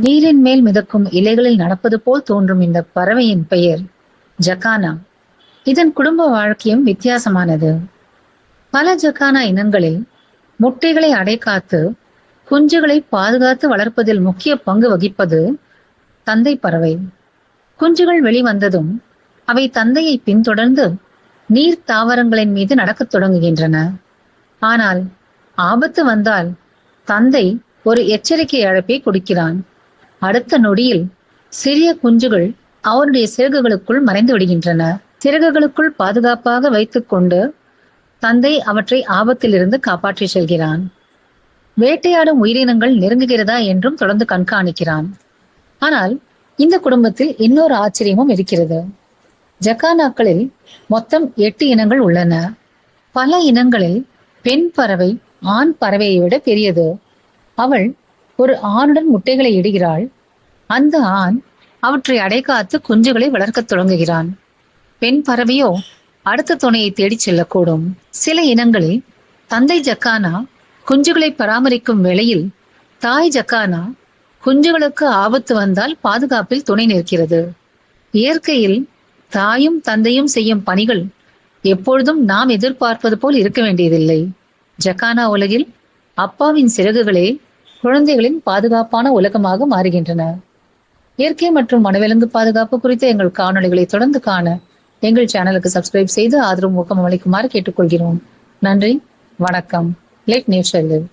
நீரின் மேல் மிதக்கும் இலைகளில் நடப்பது போல் தோன்றும் இந்த பறவையின் பெயர் ஜக்கானா. இதன் குடும்ப வாழ்க்கையும் வித்தியாசமானது. பல ஜக்கானா இனங்களில் முட்டைகளை அடைகாத்து குஞ்சுகளை பாதுகாத்து வளர்ப்பதில் முக்கிய பங்கு வகிப்பது தந்தை பறவை. குஞ்சுகள் வெளிவந்ததும் அவை தந்தையை பின்தொடர்ந்து நீர் தாவரங்களின் மீது நடக்கத் தொடங்குகின்றன. ஆனால் ஆபத்து வந்தால் தந்தை ஒரு எச்சரிக்கை அழைப்பை கொடுக்கிறான். அடுத்த நொடியில் சிறிய குஞ்சுகள் அவருடைய சிறகுகளுக்குள் மறைந்து விடுகின்றன. சிறகுகளுக்குள் பாதுகாப்பாக வைத்துக் கொண்டு தந்தை அவற்றை ஆபத்திலிருந்து காப்பாற்றி செல்கிறான். வேட்டையாடும் உயிரினங்கள் நெருங்குகிறதா என்றும் தொடர்ந்து கண்காணிக்கிறான். ஆனால் இந்த குடும்பத்தில் இன்னொரு ஆச்சரியமும் இருக்கிறது. ஜக்கானாக்களில் மொத்தம் 8 இனங்கள் உள்ளன. பல இனங்களில் பெண் பறவை ஆண் பறவையை விட பெரியது. அவள் ஒரு ஆணுடன் முட்டைகளை இடுகிறாள். அந்த ஆண் அவற்றை அடைகாத்து குஞ்சுகளை வளர்க்கத் தொடங்குகிறான். பெண் பறவையோ அடுத்த துணையை தேடிச் செல்லக்கூடும். சில இனங்களில் தந்தை ஜக்கானா குஞ்சுகளை பராமரிக்கும் வேளையில் தாய் ஜக்கானா குஞ்சுகளுக்கு ஆபத்து வந்தால் பாதுகாப்பில் துணை நிற்கிறது. இயற்கையில் தாயும் தந்தையும் செய்யும் பணிகள் எப்பொழுதும் நாம் எதிர்பார்ப்பது போல் இருக்க வேண்டியதில்லை. ஜக்கானா உலகில் அப்பாவின் சிறகுகளே குழந்தைகளின் பாதுகாப்பான உலகமாக மாறுகின்றன. இயற்கை மற்றும் வனவிலங்கு பாதுகாப்பு குறித்த எங்கள் காணொளிகளை தொடர்ந்து காண எங்கள் சேனலுக்கு சப்ஸ்கிரைப் செய்து ஆதரவு ஊக்கம் அளிக்குமாறு கேட்டுக்கொள்கிறோம். நன்றி, வணக்கம். Let nature live.